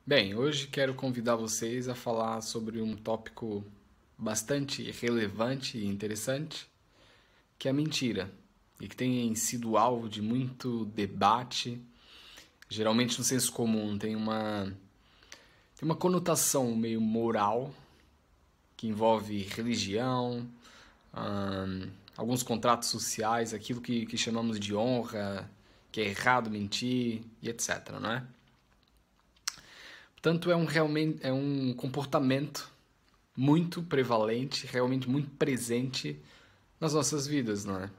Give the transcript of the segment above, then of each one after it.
Bem, hoje quero convidar vocês a falar sobre um tópico bastante relevante e interessante, que é a mentira, e que tem sido alvo de muito debate. Geralmente no senso comum tem uma conotação meio moral, que envolve religião, alguns contratos sociais, aquilo que chamamos de honra, que é errado mentir e etc, não é? Portanto, é um comportamento muito prevalente, realmente muito presente nas nossas vidas, não é?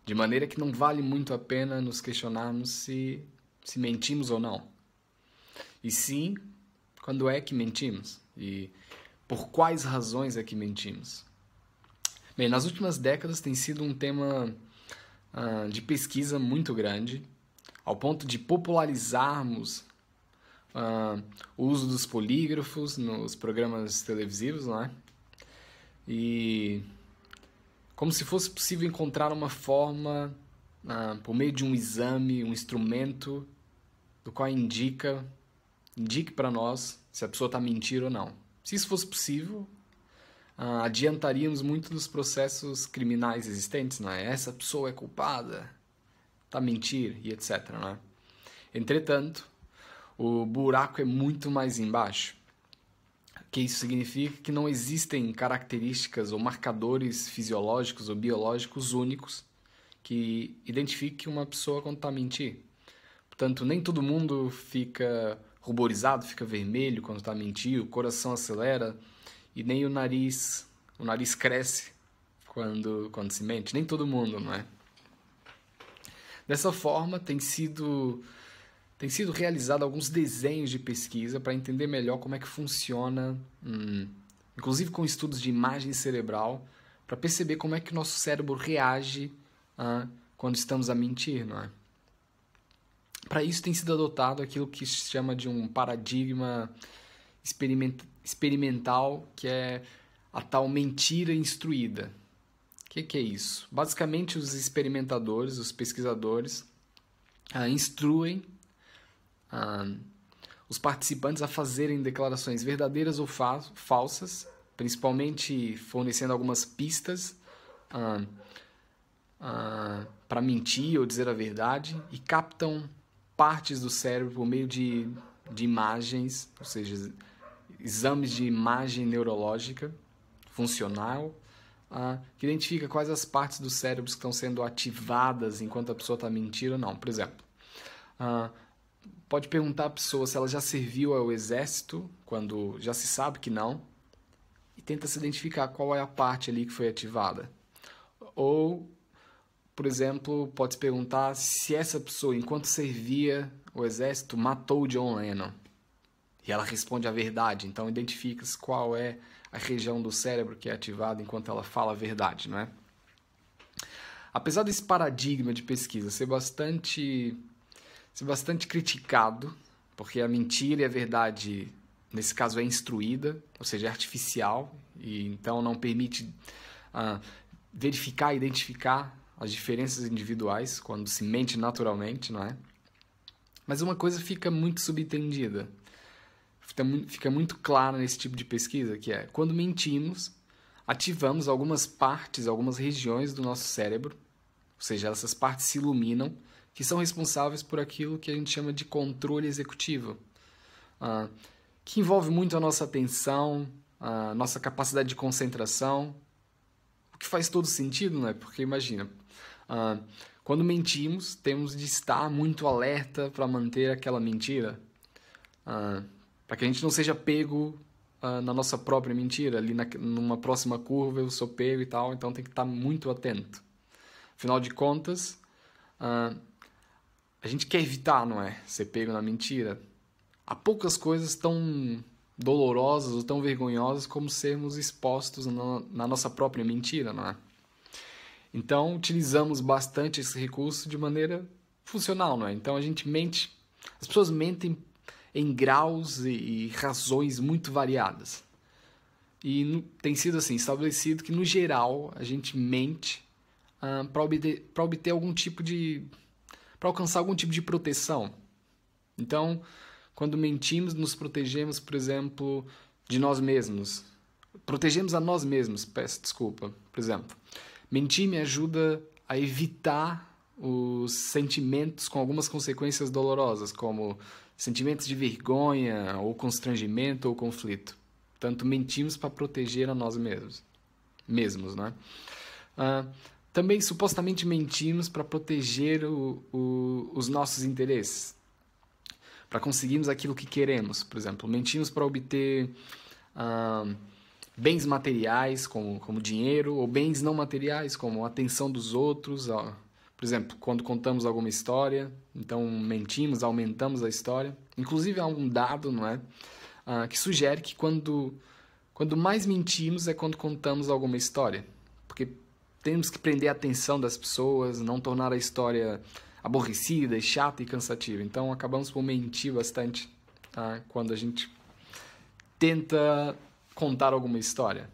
De maneira que não vale muito a pena nos questionarmos se mentimos ou não. E sim, quando é que mentimos? E por quais razões é que mentimos? Bem, nas últimas décadas tem sido um tema de pesquisa muito grande, ao ponto de popularizarmos o uso dos polígrafos nos programas televisivos, não é? E como se fosse possível encontrar uma forma, por meio de um exame, um instrumento, do qual indique para nós se a pessoa está mentindo ou não. Se isso fosse possível, adiantaríamos muito dos processos criminais existentes, não é? Essa pessoa é culpada, está a mentir e etc, não é? Entretanto, o buraco é muito mais embaixo. Que isso significa que não existem características ou marcadores fisiológicos ou biológicos únicos que identifiquem uma pessoa quando está a mentir. Portanto, nem todo mundo fica ruborizado, fica vermelho quando está a mentir, o coração acelera e nem o nariz cresce quando se mente. Nem todo mundo, não é? Dessa forma, tem sido realizado alguns desenhos de pesquisa para entender melhor como é que funciona, inclusive com estudos de imagem cerebral, para perceber como é que o nosso cérebro reage quando estamos a mentir, não é? Para isso tem sido adotado aquilo que se chama de um paradigma experimental, que é a tal mentira instruída. O que é isso? Basicamente, os experimentadores, os pesquisadores, instruem os participantes a fazerem declarações verdadeiras ou falsas, principalmente fornecendo algumas pistas para mentir ou dizer a verdade, e captam partes do cérebro por meio de imagens, ou seja, exames de imagem neurológica funcional, que identifica quais as partes do cérebro que estão sendo ativadas enquanto a pessoa está mentindo ou não. Por exemplo, pode perguntar à pessoa se ela já serviu ao exército, quando já se sabe que não, e tenta se identificar qual é a parte ali que foi ativada. Ou, por exemplo, pode se perguntar se essa pessoa, enquanto servia o exército, matou John Lennon. E ela responde a verdade, então identifica-se qual é a região do cérebro que é ativada enquanto ela fala a verdade, não é? Apesar desse paradigma de pesquisa ser bastante criticado, porque a mentira e a verdade, nesse caso, é instruída, ou seja, é artificial, e então não permite verificar e identificar as diferenças individuais quando se mente naturalmente, não é? Mas uma coisa fica muito subentendida, fica muito clara nesse tipo de pesquisa, que é, quando mentimos, ativamos algumas partes, algumas regiões do nosso cérebro, ou seja, essas partes se iluminam, que são responsáveis por aquilo que a gente chama de controle executivo, que envolve muito a nossa atenção, a nossa capacidade de concentração, o que faz todo sentido, não é? Porque imagina, quando mentimos, temos de estar muito alerta para manter aquela mentira, para que a gente não seja pego na nossa própria mentira, ali numa próxima curva eu sou pego e tal, então tem que estar muito atento. Afinal de contas, a gente quer evitar, não é? Ser pego na mentira. Há poucas coisas tão dolorosas ou tão vergonhosas como sermos expostos na nossa própria mentira, não é? Então, utilizamos bastante esse recurso de maneira funcional, não é? Então, a gente mente, as pessoas mentem em graus e razões muito variadas. E tem sido assim, estabelecido que, no geral, a gente mente para obter algum tipo de... para alcançar algum tipo de proteção. Então, quando mentimos, nos protegemos, por exemplo, de nós mesmos. Protegemos a nós mesmos, peço desculpa. Por exemplo, mentir me ajuda a evitar os sentimentos com algumas consequências dolorosas, como sentimentos de vergonha, ou constrangimento, ou conflito. Portanto, mentimos para proteger a nós mesmos, né? Também, supostamente, mentimos para proteger os nossos interesses, para conseguirmos aquilo que queremos. Por exemplo, mentimos para obter bens materiais, como dinheiro, ou bens não materiais, como a atenção dos outros. Por exemplo, quando contamos alguma história, então mentimos, aumentamos a história. Inclusive, há um dado, não é? Que sugere que quando mais mentimos é quando contamos alguma história. Porque temos que prender a atenção das pessoas, não tornar a história aborrecida, chata e cansativa. Então, acabamos por mentir bastante quando a gente tenta contar alguma história.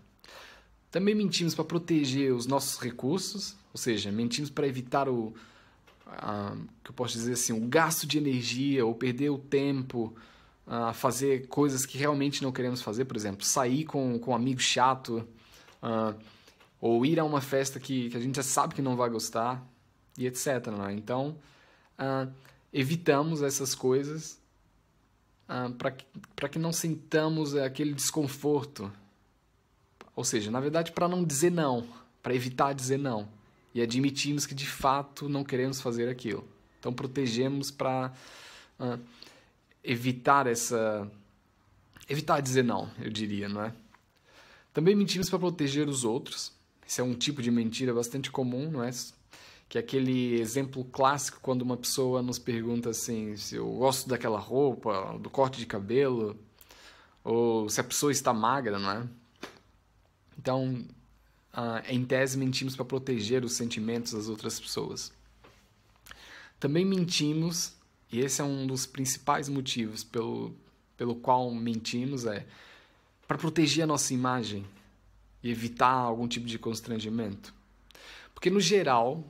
Também mentimos para proteger os nossos recursos, ou seja, mentimos para evitar que eu posso dizer assim, o gasto de energia ou perder o tempo a fazer coisas que realmente não queremos fazer, por exemplo, sair com um amigo chato, ou ir a uma festa que a gente já sabe que não vai gostar, e etc. Né? Então, evitamos essas coisas para que não sintamos aquele desconforto. Ou seja, na verdade, para não dizer não, para evitar dizer não. E admitirmos que, de fato, não queremos fazer aquilo. Então, protegemos para evitar dizer não, eu diria, não é? Também mentimos para proteger os outros. Esse é um tipo de mentira bastante comum, não é? Que é aquele exemplo clássico quando uma pessoa nos pergunta assim, se eu gosto daquela roupa, do corte de cabelo, ou se a pessoa está magra, não é? Então, em tese, mentimos para proteger os sentimentos das outras pessoas. Também mentimos, e esse é um dos principais motivos pelo qual mentimos, para proteger a nossa imagem e evitar algum tipo de constrangimento. Porque, no geral,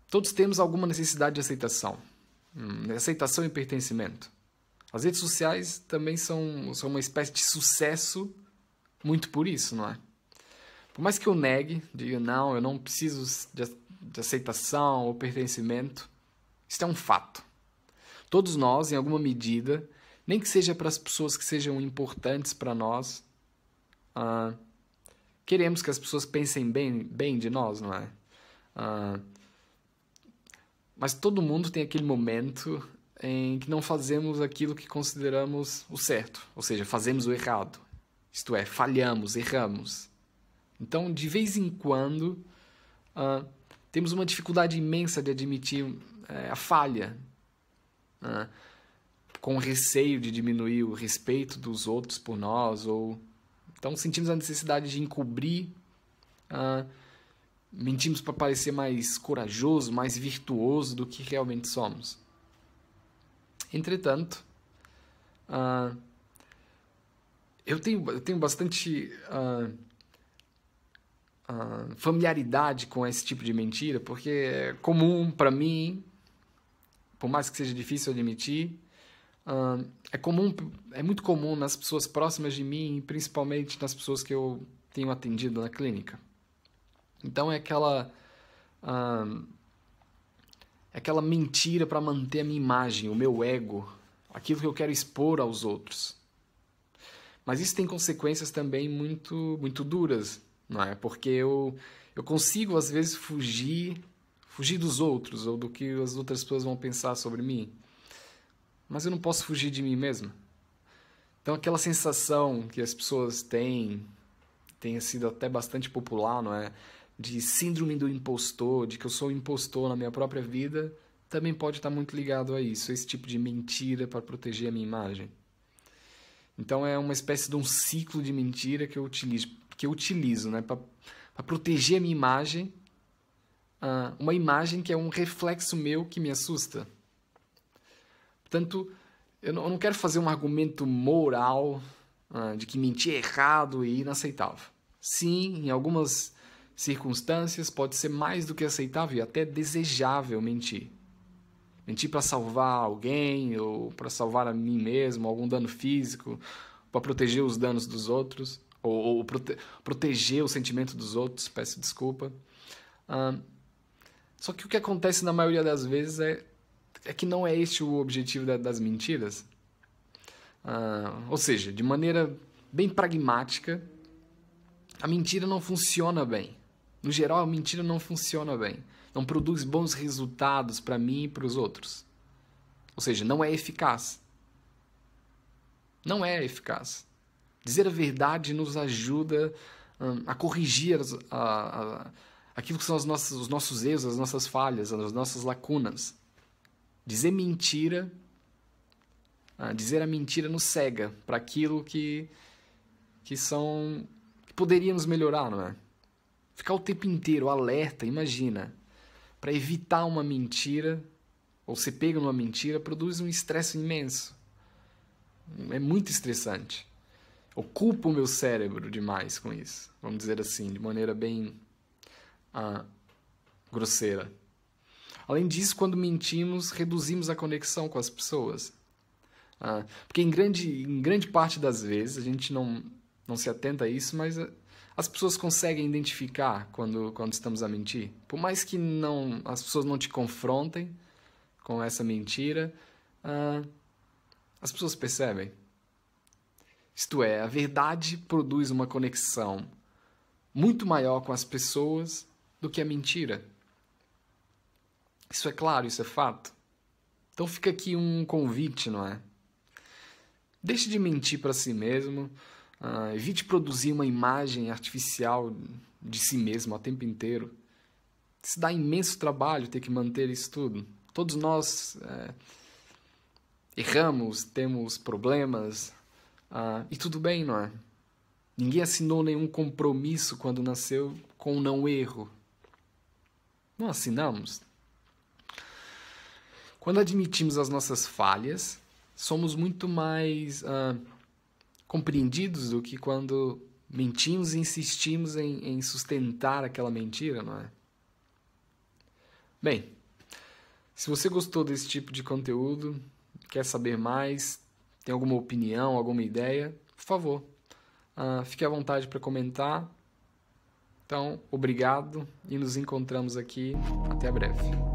todos temos alguma necessidade de aceitação. Aceitação e pertencimento. As redes sociais também são uma espécie de sucesso muito por isso, não é? Por mais que eu negue, diga, não, eu não preciso de aceitação ou pertencimento, isso é um fato. Todos nós, em alguma medida, nem que seja para as pessoas que sejam importantes para nós, queremos que as pessoas pensem bem de nós, não é? Mas todo mundo tem aquele momento em que não fazemos aquilo que consideramos o certo, ou seja, fazemos o errado. Isto é, falhamos, erramos. Então, de vez em quando, temos uma dificuldade imensa de admitir a falha, com receio de diminuir o respeito dos outros por nós, então sentimos a necessidade de encobrir, mentimos para parecer mais corajoso, mais virtuoso do que realmente somos. Entretanto, eu tenho bastante familiaridade com esse tipo de mentira, porque é comum para mim, por mais que seja difícil admitir, é muito comum nas pessoas próximas de mim, principalmente nas pessoas que eu tenho atendido na clínica. Então é aquela mentira para manter a minha imagem, o meu ego, aquilo que eu quero expor aos outros. Mas isso tem consequências também muito, muito duras, não é? Porque eu consigo, às vezes, fugir dos outros, ou do que as outras pessoas vão pensar sobre mim. Mas eu não posso fugir de mim mesmo. Então, aquela sensação que as pessoas têm, tem sido até bastante popular, não é? De síndrome do impostor, de que eu sou um impostor na minha própria vida, também pode estar muito ligado a isso, a esse tipo de mentira para proteger a minha imagem. Então é uma espécie de um ciclo de mentira que eu utilizo, né, para proteger a minha imagem, uma imagem que é um reflexo meu que me assusta. Portanto, eu não quero fazer um argumento moral de que mentir é errado e inaceitável. Sim, em algumas circunstâncias pode ser mais do que aceitável e até desejável mentir. Mentir para salvar alguém, ou para salvar a mim mesmo, algum dano físico, para proteger os danos dos outros, ou proteger o sentimento dos outros, peço desculpa. Só que o que acontece na maioria das vezes é que não é este o objetivo das mentiras. Ou seja, de maneira bem pragmática, a mentira não funciona bem. No geral, a mentira não funciona bem. Não produz bons resultados para mim e para os outros. Ou seja, não é eficaz. Não é eficaz. Dizer a verdade nos ajuda a corrigir aquilo que são os nossos erros, as nossas falhas, as nossas lacunas. Dizer a mentira nos cega para aquilo que poderíamos melhorar, não é? Ficar o tempo inteiro alerta, imagina, para evitar uma mentira ou ser pego numa mentira produz um estresse imenso. É muito estressante. Ocupa o meu cérebro demais com isso, vamos dizer assim, de maneira bem grosseira. Além disso, quando mentimos, reduzimos a conexão com as pessoas. Porque em grande parte das vezes, a gente não se atenta a isso, mas as pessoas conseguem identificar quando estamos a mentir. Por mais que as pessoas não te confrontem com essa mentira, as pessoas percebem. Isto é, a verdade produz uma conexão muito maior com as pessoas do que a mentira. Isso é claro, isso é fato. Então fica aqui um convite, não é? Deixe de mentir para si mesmo. Evite produzir uma imagem artificial de si mesmo o tempo inteiro. Isso dá imenso trabalho ter que manter isso tudo. Todos nós erramos, temos problemas, e tudo bem, não é? Ninguém assinou nenhum compromisso quando nasceu com o não erro. Não assinamos. Quando admitimos as nossas falhas, somos muito mais compreendidos do que quando mentimos e insistimos em sustentar aquela mentira, não é? Bem, se você gostou desse tipo de conteúdo, quer saber mais, tem alguma opinião, alguma ideia, por favor, fique à vontade para comentar. Então, obrigado e nos encontramos aqui. Até breve.